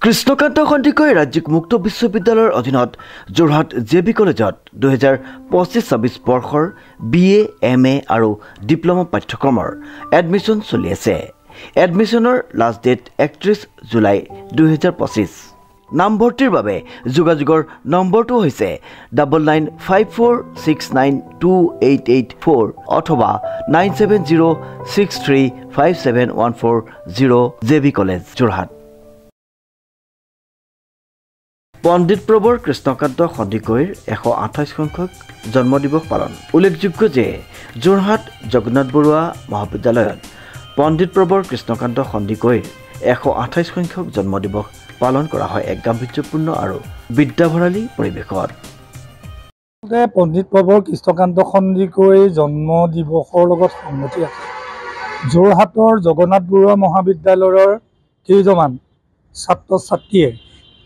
কৃষ্ণকান্ত সন্দিকৈ ৰাজ্যিক মুক্ত বিশ্ববিদ্যালয়ৰ অধীনত যোৰহাট জে.বি. কলেজত 2025-26 বৰ্ষৰ BA, MA আৰু ডিপ্ল'মা পাঠ্যক্ৰমৰ এডমিশ্যন চলি আছে। এডমিশ্যনৰ লাষ্ট ডেট 31 জুলাই 2025। নামভৰ্তিৰ বাবে যোগাযোগৰ নম্বৰটো হৈছে 9954692884 অথবা 9706357140 জে.বি. কলেজ যোৰহাট। পণ্ডিত প্ৰবৰ কৃষ্ণকান্ত সন্দিকৈৰ 128 সংখ্যক জন্মদিবস পালন। উল্লেখযোগ্য যে যোৰহাট জগন্নাথ বৰুৱা মহাবিদ্যালয়ত পণ্ডিত প্ৰবৰ কৃষ্ণকান্ত সন্দিকৈৰ 128 সংখ্যক জন্মদিবস পালন কৰা হয় এক গাম্ভীৰ্যপূৰ্ণ আৰু বিদ্যাভৰালী পৰিৱেশত। পণ্ডিত প্ৰবৰ কৃষ্ণকান্ত সন্দিকৈ জন্ম দিৱসৰ লগত সংগতি আছে যোৰহাটৰ জগন্নাথ বৰুৱা মহাবিদ্যালয়ৰ কেইজনমান ছাত্ৰ ছাত্ৰীয়ে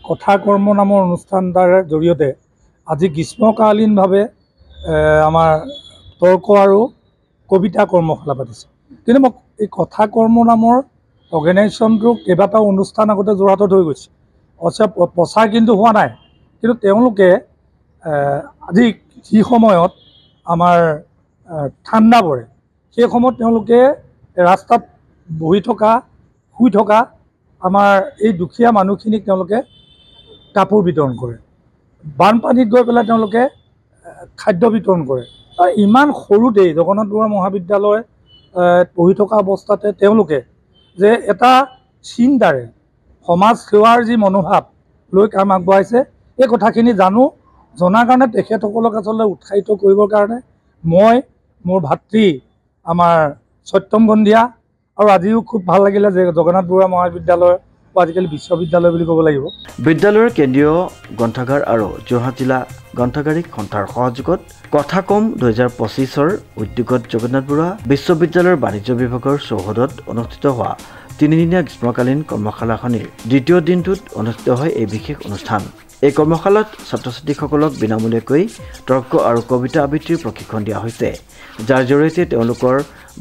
কথা কৰ্ম নামৰ অনুষ্ঠানটাৰ জৰিয়তে আজি গ্ৰীষ্মকালীনভাৱে আমাৰ তৰ্ক আৰু কবিতা কৰ্মশালা পাতিছে। কিন্তু মই এই কথা কৰ্ম নামৰ অৰ্গেনাইজেশ্যনটো কেইবাটাও অনুষ্ঠান আগতে যোৰহাটত হৈ গৈছে, প্ৰচাৰ কিন্তু হোৱা নাই। কিন্তু তেওঁলোকে আজি যি সময়ত আমাৰ ঠাণ্ডা পৰে সেই সময়ত তেওঁলোকে ৰাস্তাত বহি থকা শুই থকা আমাৰ এই দুখীয়া মানুহখিনিক তেওঁলোকে কাপোৰ বিতৰণ কৰে, বানপানীত গৈ পেলাই তেওঁলোকে খাদ্য বিতৰণ কৰে। ইমান সৰুতেই জগন্নাথ বৰুৱা মহাবিদ্যালয় পঢ়ি থকা অৱস্থাতে তেওঁলোকে যে এটা চিন্তাৰে সমাজ সেৱাৰ যি মনোভাৱ লৈ কাম আগবঢ়াইছে এই কথাখিনি জনাৰ কাৰণে তেখেতসকলক আচলতে উৎসাহিত কৰিবৰ কাৰণে মই মোৰ ভাতৃ আমাৰ সত্যম গন্ধিয়া আৰু আজিও খুব ভাল লাগিলে যে জগন্নাথ বৰুৱা মহাবিদ্যালয় আজিকালি বিশ্ববিদ্যালয় বুলি ক'ব লাগিব। বিদ্যালয়ৰ কেন্দ্ৰীয় গ্ৰন্থাগাৰ আৰু যোৰহাট জিলা গ্ৰন্থাগাৰিক সন্থাৰ সহযোগত কথা কম 2025-ৰ উদ্যোগত জগন্নাথ বৰুৱা বিশ্ববিদ্যালয়ৰ বাণিজ্য বিভাগৰ চৌহদত অনুষ্ঠিত হোৱা 3দিনীয়া গ্ৰীষ্মকালীন কৰ্মশালাখনিৰ দ্বিতীয় দিনটোত অনুষ্ঠিত হয় এই বিশেষ অনুষ্ঠান। এই কৰ্মশালাত ছাত্ৰ ছাত্ৰীসকলক বিনামূলীয়াকৈ তৰ্ক আৰু কবিতা আবৃত্তিৰ প্ৰশিক্ষণ দিয়া হৈছে, যাৰ জৰিয়তে তেওঁলোকৰ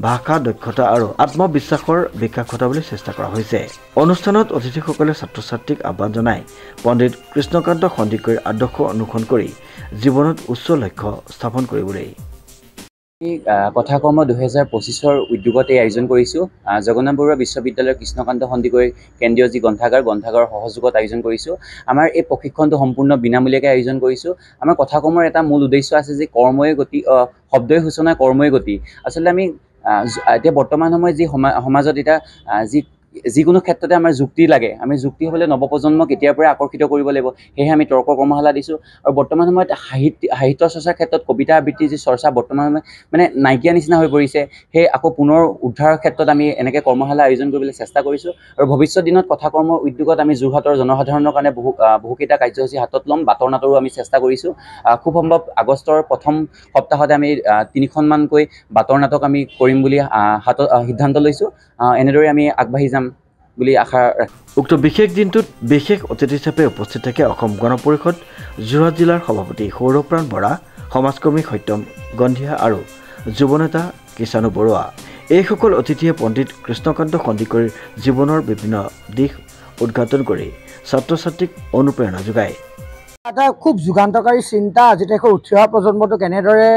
ভাষা দক্ষতা আৰু আত্মবিশ্বাসৰ বিকাশ ঘটাবলৈ চেষ্টা কৰা হৈছে। অনুষ্ঠানত অতিথিসকলে ছাত্ৰ ছাত্ৰীক আহ্বান জনাই পণ্ডিত কৃষ্ণকান্ত সন্দিকৈৰ আদৰ্শ অনুসৰণ কৰি জীৱনত উচ্চ লক্ষ্য স্থাপন কৰিবলৈ কথা কৰ্ম 2025-ৰ উদ্যোগতে আয়োজন কৰিছোঁ। জগন্নাথ বৰুৱা বিশ্ববিদ্যালয়ৰ কৃষ্ণকান্ত সন্দিকৈ কেন্দ্ৰীয় যি গ্ৰন্থাগাৰৰ সহযোগত আয়োজন কৰিছোঁ। আমাৰ এই প্ৰশিক্ষণটো সম্পূৰ্ণ বিনামূলীয়াকৈ আয়োজন কৰিছোঁ। আমাৰ কথা কৰ্মৰ এটা মূল উদ্দেশ্য আছে যে কৰ্মই গতি, শব্দই সূচনা কৰ্মই গতি। আচলতে আমি এতিয়া বৰ্তমান সময়ত যি সমাজত এতিয়া যিকোনো ক্ষেত্ৰতে আমাৰ যুক্তি লাগে, আমি যুক্তি হ'বলৈ নৱপ্ৰজন্মক এতিয়াৰ পৰাই আকৰ্ষিত কৰিব লাগিব। সেয়েহে আমি তৰ্ক কৰ্মশালা দিছোঁ। আৰু বৰ্তমান সময়ত সাহিত্য চৰ্চাৰ ক্ষেত্ৰত কবিতা আবৃত্তিৰ যি চৰ্চা বৰ্তমান সময়ত মানে নাইকিয়া নিচিনা হৈ পৰিছে, সেই আকৌ পুনৰ উদ্ধাৰৰ ক্ষেত্ৰত আমি এনেকৈ কৰ্মশালা আয়োজন কৰিবলৈ চেষ্টা কৰিছোঁ। আৰু ভৱিষ্যত দিনত কথা কৰ্মৰ উদ্যোগত আমি যোৰহাটৰ জনসাধাৰণৰ কাৰণে বহুকেইটা কাৰ্যসূচী হাতত ল'ম। বাটৰ নাটৰো আমি চেষ্টা কৰিছোঁ। খুব সম্ভৱ আগষ্টৰ প্ৰথম সপ্তাহতে আমি 3খনমানকৈ বাটৰ নাটক আমি কৰিম বুলি সিদ্ধান্ত লৈছোঁ। এনেদৰে আমি আগবাঢ়ি যাম বুলি আশা ৰাখিছোঁ। উক্ত বিশেষ দিনটোত বিশেষ অতিথি হিচাপে উপস্থিত থাকে অসম গণ পৰিষদ যোৰহাট জিলাৰ সভাপতি সৌৰপ্ৰাণ বৰা, সমাজকৰ্মী সত্যম গন্ধিয়া আৰু যুৱনেতা কিষাণু বৰুৱা। এইসকল অতিথিয়ে পণ্ডিত কৃষ্ণকান্ত সন্দিকৈৰ জীৱনৰ বিভিন্ন দিশ উদ্ঘাটন কৰি ছাত্ৰ ছাত্ৰীক অনুপ্ৰেৰণা যোগায়। এটা খুব যুগান্তকাৰী চিন্তা আজি দেশৰ উঠি অহা প্ৰজন্মটো কেনেদৰে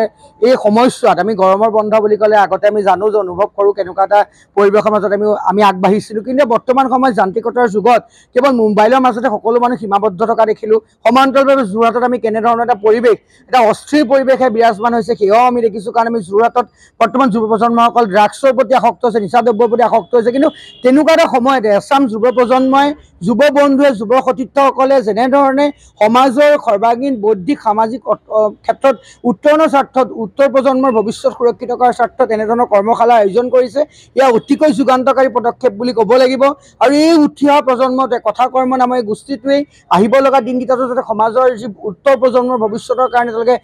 এই সময়ছোৱাত আমি গৰমৰ বন্ধ বুলি ক'লে আগতে আমি জানো যে অনুভৱ কৰোঁ কেনেকুৱা এটা পৰিৱেশৰ মাজত আমি আগবাঢ়িছিলোঁ। কিন্তু বৰ্তমান সময়ত যান্ত্ৰিকতাৰ যুগত কেৱল মোবাইলৰ মাজতে সকলো মানুহ সীমাবদ্ধ থকা দেখিলোঁ। সমান্তৰালভাৱে যোৰহাটত আমি কেনেধৰণৰ এটা পৰিৱেশ, এটা অস্থিৰ পৰিৱেশে বিৰাজমান হৈছে সেয়াও আমি দেখিছোঁ। কাৰণ আমি যোৰহাটত বৰ্তমান যুৱ প্ৰজন্মসকল ড্ৰাগছৰ প্ৰতি আসক্ত হৈছে, নিচা দ্ৰব্যৰ প্ৰতি আসক্ত হৈছে। কিন্তু তেনেকুৱা এটা সময়তে এচাম যুৱ প্ৰজন্মই, যুৱ বন্ধুৱে, যুৱ সতীৰ্থসকলে যেনেধৰণে সমাজৰ সৰ্বাংগীন বৌদ্ধিক সামাজিক ক্ষেত্ৰত উত্তৰণৰ স্বাৰ্থত, উত্তৰ প্ৰজন্মৰ ভৱিষ্যত সুৰক্ষিত কৰাৰ স্বাৰ্থত এনেধৰণৰ কৰ্মশালা আয়োজন কৰিছে, এয়া অতিকৈ যুগান্তকাৰী পদক্ষেপ বুলি ক'ব লাগিব। আৰু এই উঠি অহা প্ৰজন্মতে কথা কৰ্ম নামৰ এই গোষ্ঠীটোৱেই আহিব লগা দিনকেইটাতো যাতে সমাজৰ যি উত্তৰ প্ৰজন্মৰ ভৱিষ্যতৰ কাৰণে তেওঁলোকে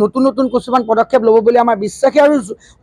নতুন নতুন কিছুমান পদক্ষেপ ল'ব বুলি আমাৰ বিশ্বাসী। আৰু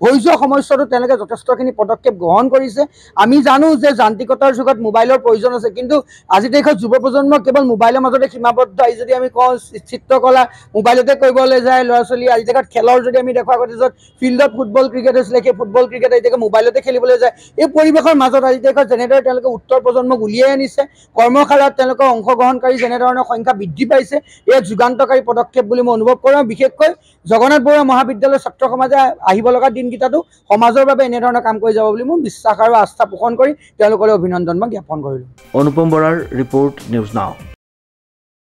হৈ যোৱা সময়ছোৱাতো তেওঁলোকে যথেষ্টখিনি পদক্ষেপ গ্ৰহণ কৰিছে। আমি জানো যে যান্ত্ৰিকতাৰ যুগত মোবাইলৰ প্ৰয়োজন আছে, কিন্তু আজি দেশত যুৱ প্ৰজন্ম কেৱল মোবাইলৰ মাজতে সীমাবদ্ধ। যদি যদি আমি কওঁ চিত্ৰকলা মোবাইলতে কৰিবলৈ যায় ল'ৰা ছোৱালী আজি জেগাত খেলৰ যদি আমি দেখুৱা আগতে য'ত ফিল্ডত ফুটবল ক্ৰিকেট হৈছিলে সেই ফুটবল ক্ৰিকেট আজি জেগাত মোবাইলতে খেলিবলৈ যায় এই পৰিৱেশৰ মাজত আজি জেগাত যেনেদৰে তেওঁলোকে উত্তৰ প্ৰজন্মক উলিয়াই আনিছে কৰ্মশালাত তেওঁলোকৰ অংশগ্ৰহণকাৰী যেনেধৰণৰ সংখ্যা বৃদ্ধি পাইছে এক যুগান্তকাৰী পদক্ষেপ বুলি মই অনুভৱ কৰোঁ বিশেষকৈ জগন্নাথ বৰুৱা মহাবিদ্যালয়ৰ ছাত্ৰ সমাজে আহিব লগা দিনকেইটাতো সমাজৰ বাবে এনেধৰণৰ কাম কৰি যাব বুলি মই বিশ্বাস আৰু আস্থা পোষণ কৰি তেওঁলোকলৈ অভিনন্দন মই জ্ঞাপন কৰিলোঁ। অনুপম বৰাৰ ৰিপৰ্ট নিউজ নাও।